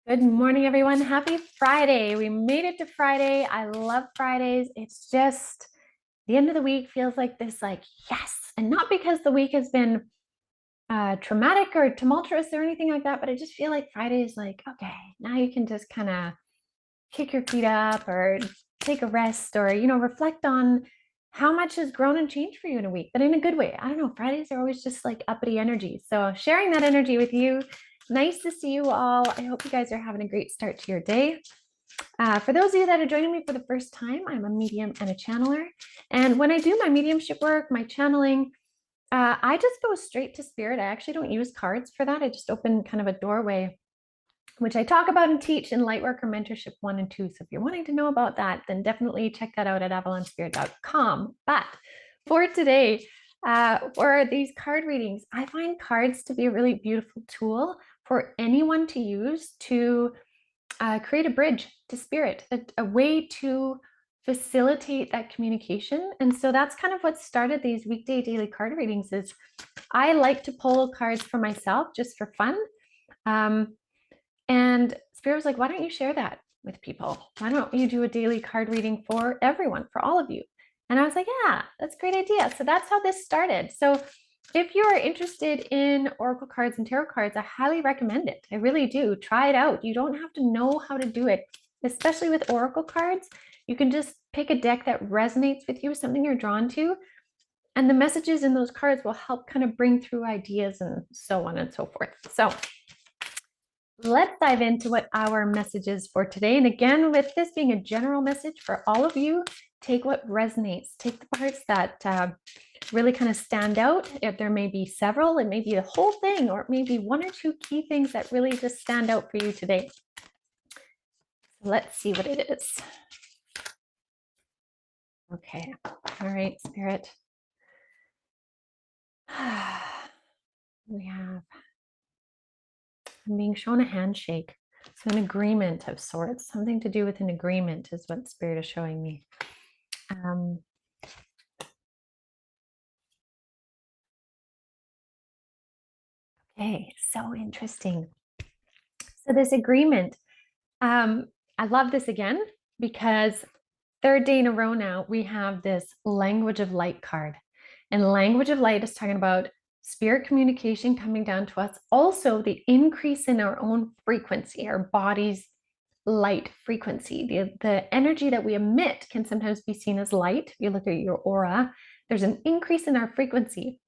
Good morning, everyone. Happy Friday. We made it to Friday. I love Fridays. It's just the end of the week feels like this, yes. And not because the week has been traumatic or tumultuous or anything like that, but I just feel like Friday is like, okay, now you can just kind of kick your feet up or take a rest or, reflect on how much has grown and changed for you in a week, but in a good way. I don't know. Fridays are always just like uppity energy. So sharing that energy with you. Nice to see you all. I hope you guys are having a great start to your day. For those of you that are joining me for the first time, I'm a medium and a channeler. And when I do my mediumship work, my channeling, I just go straight to spirit. I actually don't use cards for that. I just open kind of a doorway, which I talk about and teach in Lightwork or Mentorship 1 and 2. So if you're wanting to know about that, then definitely check that out at avalonspirit.com. But for today, for these card readings, I find cards to be a really beautiful tool for anyone to use to create a bridge to spirit, a way to facilitate that communication. And so that's kind of what started these weekday daily card readings. Is I like to pull cards for myself just for fun. And Spirit was like, why don't you share that with people? Why don't you do a daily card reading for everyone, for all of you? And I was like, yeah, that's a great idea. So that's how this started. So if you are interested in oracle cards and tarot cards, I highly recommend it. I really do. Try it out. You don't have to know how to do it, especially with oracle cards. You can just pick a deck that resonates with you, something you're drawn to, and the messages in those cards will help kind of bring through ideas and so on and so forth. So let's dive into what our message is for today. And again, with this being a general message for all of you, take what resonates, take the parts that really kind of stand out. If there may be several, it may be the whole thing, or it may be one or two key things that really just stand out for you today. Let's see what it is. Okay. All right, Spirit. We have, I'm being shown a handshake. So an agreement of sorts, something to do with an agreement is what Spirit is showing me. Okay, so interesting. So this agreement, I love this again because third day in a row now, we have this language of light card. And language of light is talking about spirit communication coming down to us. Also, the increase in our own frequency, our body's light frequency. The energy that we emit can sometimes be seen as light. If you look at your aura, there's an increase in our frequency.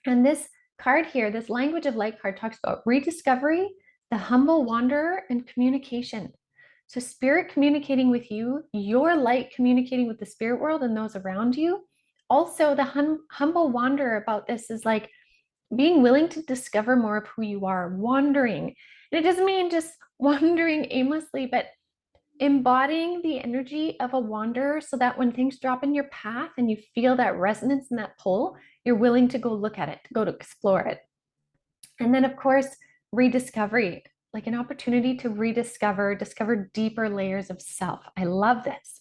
And this card here, this language of light card, talks about rediscovery, the humble wanderer, and communication. So spirit communicating with you, your light communicating with the spirit world and those around you. Also, the humble wanderer about this is like being willing to discover more of who you are, wandering. And it doesn't mean just wandering aimlessly, but embodying the energy of a wanderer so that when things drop in your path and you feel that resonance and that pull, you're willing to go look at it, go to explore it. And then, of course, rediscovery, like an opportunity to discover deeper layers of self. I love this.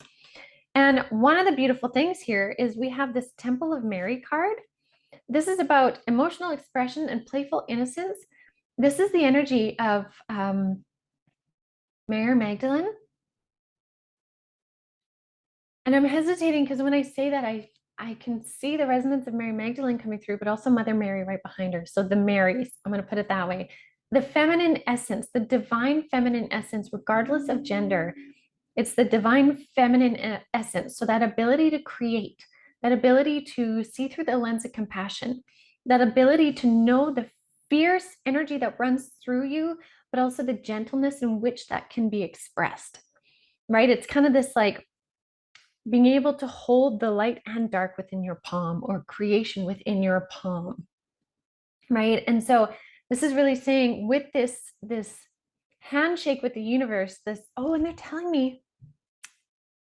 And one of the beautiful things here is we have this Temple of Mary card. This is about emotional expression and playful innocence. This is the energy of Mary Magdalene. And I'm hesitating because when I say that, I can see the resonance of Mary Magdalene coming through, but also Mother Mary right behind her. So the Marys, I'm going to put it that way. The feminine essence, the divine feminine essence, regardless of gender, it's the divine feminine essence. So that ability to create, that ability to see through the lens of compassion, that ability to know the fierce energy that runs through you, but also the gentleness in which that can be expressed, right? It's kind of this like being able to hold the light and dark within your palm, or creation within your palm, right? And so this is really saying with this handshake with the universe, this, oh, and they're telling me,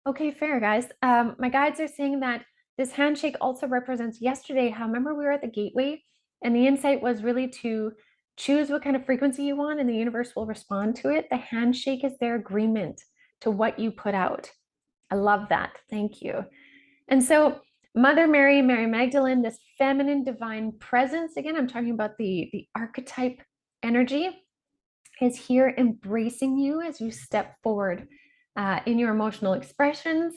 okay, fair, guys. My guides are saying that this handshake also represents yesterday. How, remember, we were at the gateway and the insight was really to choose what kind of frequency you want and the universe will respond to it. The handshake is their agreement to what you put out. I love that. Thank you. And so Mother Mary, Mary Magdalene, this feminine divine presence, again, I'm talking about the archetype energy. is here embracing you as you step forward in your emotional expressions,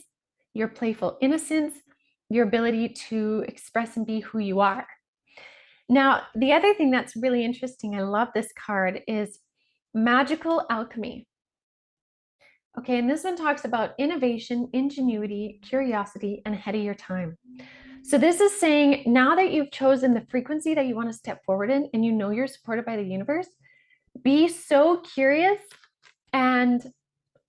your playful innocence, your ability to express and be who you are. Now, the other thing that's really interesting, I love this card, is magical alchemy. Okay, and this one talks about innovation, ingenuity, curiosity, and ahead of your time. So this is saying now that you've chosen the frequency that you want to step forward in and you know you're supported by the universe, be so curious and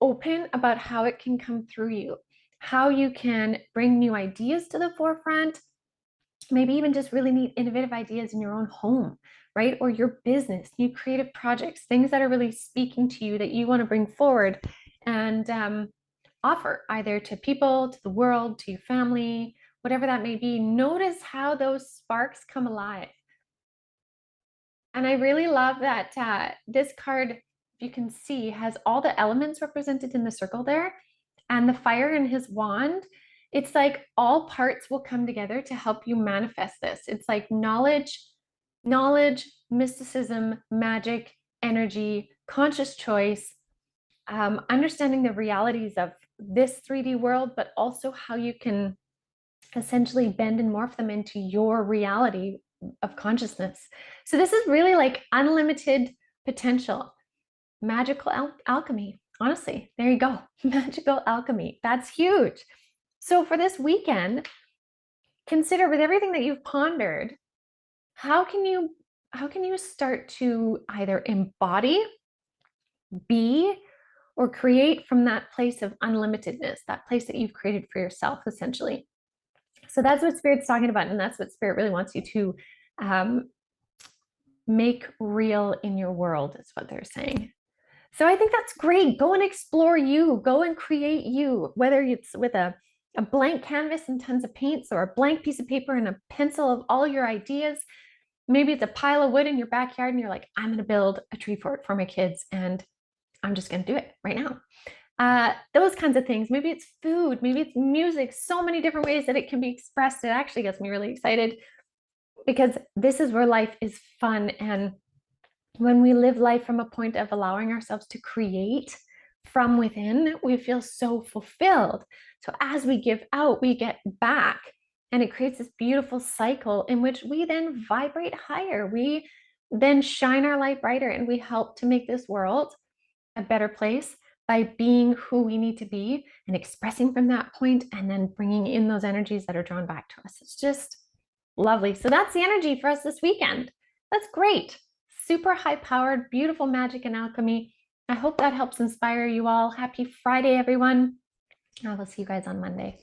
open about how it can come through you, how you can bring new ideas to the forefront, maybe even just really neat, innovative ideas in your own home, right? Or your business, new creative projects, things that are really speaking to you that you want to bring forward and offer either to people, to the world, to your family, whatever that may be. Notice how those sparks come alive. And I really love that this card, if you can see, has all the elements represented in the circle there, and the fire in his wand. It's like all parts will come together to help you manifest this. It's like knowledge, mysticism, magic, energy, conscious choice, understanding the realities of this 3D world, but also how you can essentially bend and morph them into your reality of consciousness. So this is really like unlimited potential, magical alchemy. Honestly, there you go. Magical alchemy. That's huge. So for this weekend, consider with everything that you've pondered, how can you start to either embody, be, or create from that place of unlimitedness, that place that you've created for yourself, essentially. So that's what Spirit's talking about, and that's what Spirit really wants you to make real in your world, is what they're saying. So I think that's great. Go and explore you. Go and create you, whether it's with a blank canvas and tons of paints, or a blank piece of paper and a pencil of all your ideas. Maybe it's a pile of wood in your backyard and you're like, I'm going to build a tree fort for my kids and I'm just going to do it right now. Those kinds of things. Maybe it's food, maybe it's music, so many different ways that it can be expressed. It actually gets me really excited because this is where life is fun. And when we live life from a point of allowing ourselves to create from within, we feel so fulfilled. So as we give out, we get back. And it creates this beautiful cycle in which we then vibrate higher. We then shine our light brighter and we help to make this world a better place by being who we need to be and expressing from that point and then bringing in those energies that are drawn back to us. It's just lovely. So that's the energy for us this weekend. That's great. Super high powered, beautiful magic and alchemy. I hope that helps inspire you all. Happy Friday, everyone. I will see you guys on Monday.